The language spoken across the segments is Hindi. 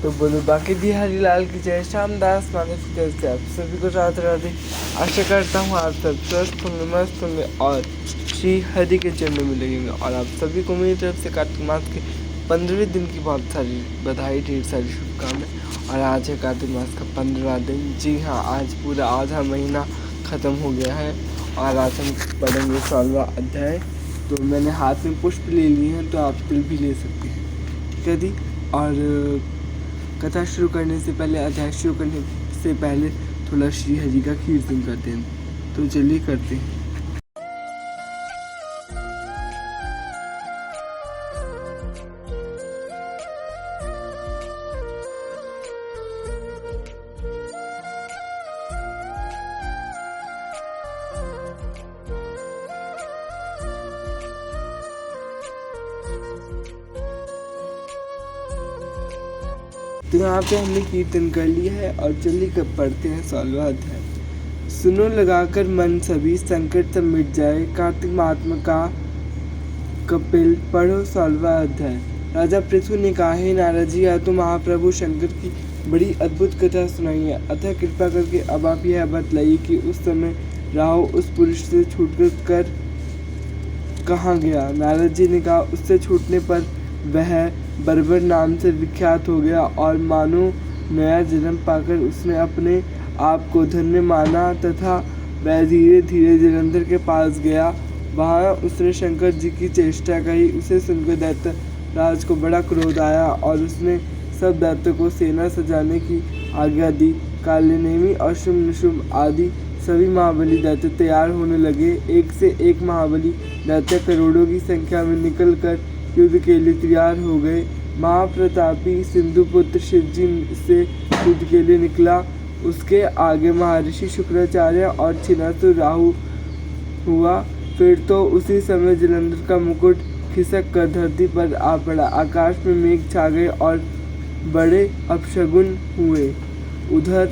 तो बोलो बाकी बिहारी लाल की जय। श्यामदास मानस की तरफ से आप सभी को राधे राधे। आशा करता हूँ आप सब स्वस्थ होंगे, मस्त होंगे और श्री हरि के चरणों में लगेंगे। और आप सभी को मेरी तरफ से कार्तिक मास के 15वें दिन की बहुत सारी बधाई, ढेर सारी शुभकामनाएं। और आज है कार्तिक मास का 15वां दिन। जी हाँ, आज पूरा आधा महीना ख़त्म हो गया है और आज हम पढ़ेंगे 16वां अध्याय। तो मैंने हाथ में पुष्प ले लिए हैं, तो आप तिल भी ले सकते हैं, ठीक है दी। और कथा शुरू करने से पहले, अध्याय शुरू करने से पहले थोड़ा श्री हरि का कीर्तन करते हैं। तो चलिए करते हैं। तो यहाँ पे हमने कीर्तन कर लिया है और चलिए कब पढ़ते हैं 16वां अध्याय। सुनो लगाकर मन सभी, संकट सब मिट जाए। कार्तिक महात्मा का कपिल पढ़ो 16वां अध्याय। राजा पृथु ने कहा, हे नारद जी, तो महाप्रभु शंकर की बड़ी अद्भुत कथा सुनाई है, अतः कृपा करके अब आप यह बतलाइए कि उस समय राहु उस पुरुष से छूटकर कहाँ गया। नारद जी ने कहा, उससे छूटने पर वह बर्बर नाम से विख्यात हो गया और मानो नया जन्म पाकर उसने अपने आप को धन्य माना तथा वह धीरे धीरे जलंधर के पास गया। वहाँ उसने शंकर जी की चेष्टा कही। उसे सुनकर दैत्य राज को बड़ा क्रोध आया और उसने सब दैत्यों को सेना सजाने की आज्ञा दी। कालनेमी और शुम्भ आदि सभी महाबली दैत्य तैयार होने लगे। एक से एक महाबली दैत्य करोड़ों की संख्या में निकल कर युद्ध के लिए तैयार हो गए। महाप्रतापी सिंधुपुत्र शिवजी से युद्ध के लिए निकला। उसके आगे महर्षि शुक्राचार्य और छिन्नसुर राहु हुआ। फिर तो उसी समय जलंधर का मुकुट खिसक कर धरती पर आ पड़ा। आकाश में मेघ छा गए और बड़े अपशगुन हुए। उधर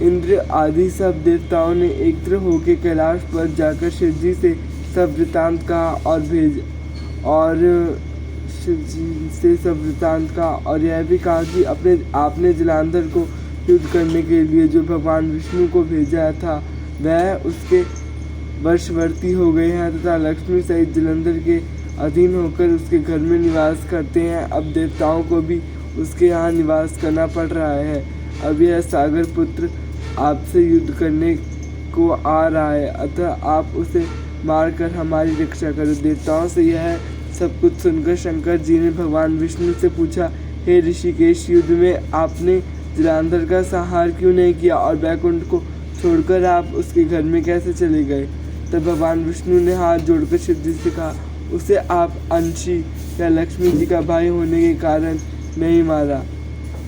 इंद्र आदि सब देवताओं ने एकत्र होकर कैलाश पर जाकर शिवजी से सब वृतांत कहा और यह भी कहा कि आपने जलंधर को युद्ध करने के लिए जो भगवान विष्णु को भेजा था वह उसके वशवर्ती हो गए हैं तथा लक्ष्मी सहित जलंधर के अधीन होकर उसके घर में निवास करते हैं। अब देवताओं को भी उसके यहाँ निवास करना पड़ रहा है। अब यह सागर पुत्र आपसे युद्ध करने को आ रहा है, अतः आप उसे मारकर हमारी रक्षा करो। देवताओं से यह सब कुछ सुनकर शंकर जी ने भगवान विष्णु से पूछा, हे ऋषिकेश, युद्ध में आपने जलंधर का संहार क्यों नहीं किया और वैकुंठ को छोड़कर आप उसके घर में कैसे चले गए। तब भगवान विष्णु ने हाथ जोड़कर शिव जी से कहा, उसे आप अंशी या लक्ष्मी जी का भाई होने के कारण नहीं मारा।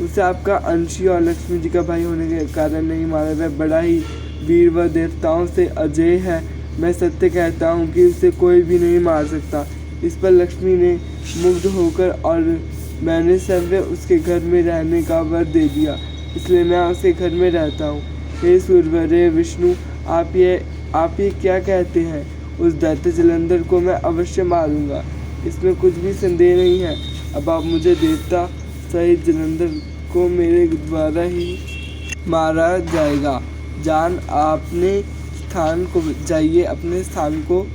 उसे आपका अंशी और लक्ष्मी जी का भाई होने के कारण नहीं मारा। वह बड़ा ही वीर व देवताओं से अजय है। मैं सत्य कहता हूँ कि उसे कोई भी नहीं मार सकता। इस पर लक्ष्मी ने मुग्ध होकर और मैंने सव्य उसके घर में रहने का वर दे दिया, इसलिए मैं उसके घर में रहता हूँ। हे सूर्यवर्य विष्णु, आप ये क्या कहते हैं। उस दैत्य जलंधर को मैं अवश्य मारूंगा, इसमें कुछ भी संदेह नहीं है। अब आप मुझे देवता सहित जलंधर को मेरे द्वारा ही मारा जाएगा। अपने स्थान को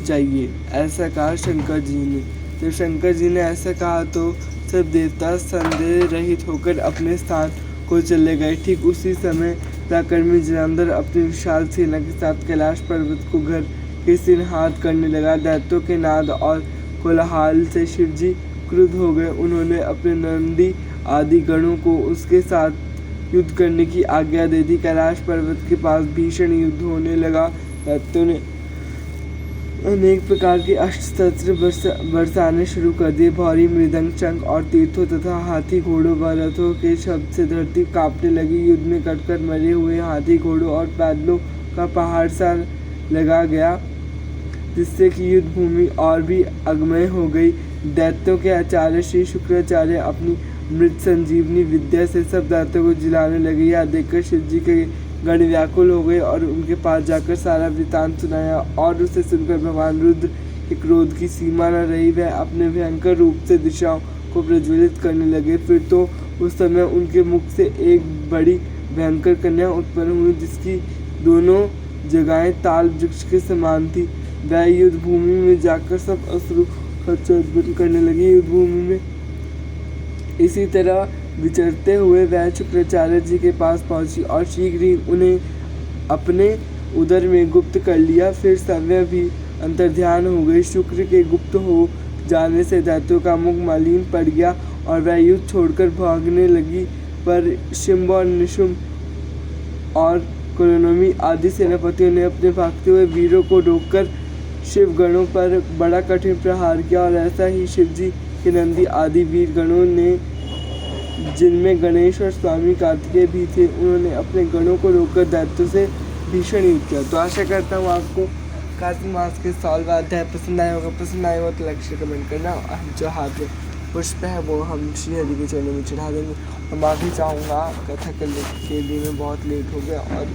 जाइए, ऐसा कहा शंकर जी ने। जब शंकर जी ने ऐसा कहा तो सब देवता संदेह रहित होकर अपने स्थान को चले गए। ठीक उसी समय पराक्रमी जलंधर अपनी विशाल सेना के साथ कैलाश पर्वत को घर के सिंहात करने लगा। दैत्यों के नाद और कोलाहल से शिवजी क्रुद्ध हो गए। उन्होंने अपने नंदी आदि गणों को उसके साथ युद्ध करने की आज्ञा दे दी। कैलाश पर्वत के पास भीषण युद्ध होने लगा। दैत्यों ने अनेक प्रकार के अस्त्र बरसाने शुरू कर दिए। भारी मृदंग, शंख और तीर्थों तथा हाथी घोड़ों व रथों के शब्द से धरती कांपने लगी। युद्ध में कटकर मरे हुए हाथी घोड़ों और पैदलों का पहाड़ सा लगा गया, जिससे कि युद्ध भूमि और भी अगमय हो गई। दैत्यों के आचार्य श्री शुक्राचार्य अपनी मृत संजीवनी विद्या से सब दैत्यों को जिलाने लगे। यह देखकर शिव जी के गण व्याकुल हो गए और उनके पास जाकर सारा वृतांत सुनाया। और उसे सुनकर भगवान रुद्र के क्रोध की सीमा न रही। वह अपने भयंकर रूप से दिशाओं को प्रज्वलित करने लगे। फिर तो उस समय उनके मुख से एक बड़ी भयंकर कन्या उत्पन्न हुई, जिसकी दोनों जगहें ताल वृक्ष के समान थी। वह युद्ध भूमि में जाकर सब असुरों का चर्वण करने लगी। युद्ध भूमि में इसी तरह विचरते हुए वह शुक्राचार्य जी के पास पहुंची और शीघ्र ही उन्हें अपने उदर में गुप्त कर लिया। फिर सव्य भी अंतर्ध्यान हो गई। शुक्र के गुप्त हो जाने से दैत्यों का मुख मलिन पड़ गया और वह युद्ध छोड़कर भागने लगी, पर शुंभ और निशुंभ और कुलनेमी आदि सेनापतियों ने अपने भागते हुए वीरों को रोककर शिव गणों पर बड़ा कठिन प्रहार किया। और ऐसा ही शिवजी के नंदी आदि वीर गणों ने, जिनमें गणेश और स्वामी कार्तिकेय भी थे, उन्होंने अपने गणों को रोककर दैत्यों से भीषण युद्ध किया। तो आशा करता हूँ आपको कार्तिक मास के 16वां अध्याय पसंद आया होगा। पसंद आया हो तो लाइक शेयर कमेंट करना। और जो हाथ में पुष्प है वो हम श्री हरि के चरणों में चढ़ा देंगे। और माफ़ी चाहूँगा, कथा के लिए मैं बहुत लेट हो गया और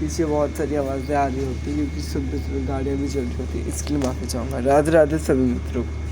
पीछे बहुत सारी आवाज़ें आ रही होती, क्योंकि सुबह सुबह गाड़ियाँ भी चल रही होती, इसके लिए माफ़ी चाहूँगा। राधे राधे सभी मित्रों को।